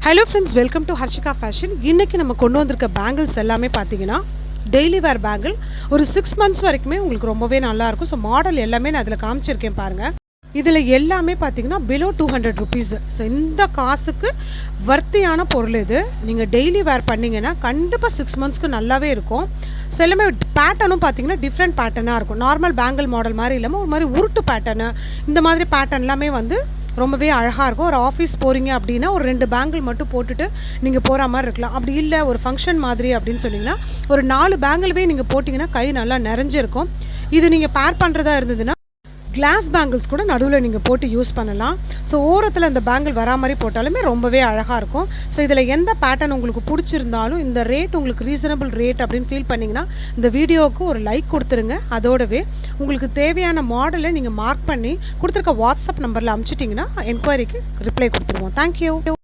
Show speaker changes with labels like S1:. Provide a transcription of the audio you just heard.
S1: Hello friends, welcome to Harshika fashion. இன்றைக்கி நம்ம கொண்டு வந்திருக்க பேங்கிள்ஸ் எல்லாமே பார்த்தீங்கன்னா டெய்லி வேர் பேங்கிள். ஒரு 6 மந்த்ஸ் வரைக்குமே உங்களுக்கு ரொம்பவே நல்லாயிருக்கும். ஸோ மாடல் எல்லாமே நான் அதில் காமிச்சிருக்கேன் பாருங்கள். இதில் எல்லாமே பார்த்தீங்கன்னா பிலோ 200 ருபீஸ். ஸோ இந்த காசுக்கு வர்த்தியான பொருள் இது. நீங்கள் டெய்லி வேர் பண்ணிங்கன்னா கண்டிப்பாக 6 மந்த்ஸ்க்கு நல்லாவே இருக்கும். ஸோ எல்லாமே பேட்டர்னும் பார்த்தீங்கன்னா டிஃப்ரெண்ட் பேட்டர்னாக இருக்கும். நார்மல் பேங்கிள் மாடல் மாதிரி இல்லாமல் ஒரு மாதிரி உருட்டு பேட்டர்னு, இந்த மாதிரி பேட்டர்ன் எல்லாமே வந்து ரொம்பவே அழகாக இருக்கும். ஒரு ஆஃபீஸ் போகிறீங்க அப்படின்னா ஒரு 2 பேங்கிள் மட்டும் போட்டுட்டு நீங்கள் போகிற மாதிரி இருக்கலாம். அப்படி இல்லை ஒரு ஃபங்க்ஷன் மாதிரி அப்படின்னு சொன்னிங்கன்னா ஒரு 4 பேங்கிள்வே நீங்கள் போட்டிங்கன்னா கை நல்லா நிறைஞ்சிருக்கும். இது நீங்கள் பேர் பண்ணுறதா இருந்ததுன்னா கிளாஸ் பேங்கிள்ஸ் கூட நடுவில் நீங்கள் போட்டு யூஸ் பண்ணலாம். ஸோ ஓரத்தில் இந்த பேங்கிள் வரா மாதிரி போட்டாலுமே ரொம்பவே அழகாக இருக்கும். ஸோ இதில் எந்த பேட்டர்ன் உங்களுக்கு பிடிச்சிருந்தாலும் இந்த ரேட் உங்களுக்கு ரீசனபிள் ரேட் அப்படின்னு ஃபீல் பண்ணிங்கன்னா இந்த வீடியோவுக்கு ஒரு லைக் கொடுத்துருங்க. அதோடவே உங்களுக்கு தேவையான மாடலை நீங்கள் மார்க் பண்ணி கொடுத்துருக்க வாட்ஸ்அப் நம்பரில் அனுப்பிச்சிட்டிங்கன்னா என்கொயரிக்கு ரிப்ளை கொடுத்துருவோம். தேங்க்யூ.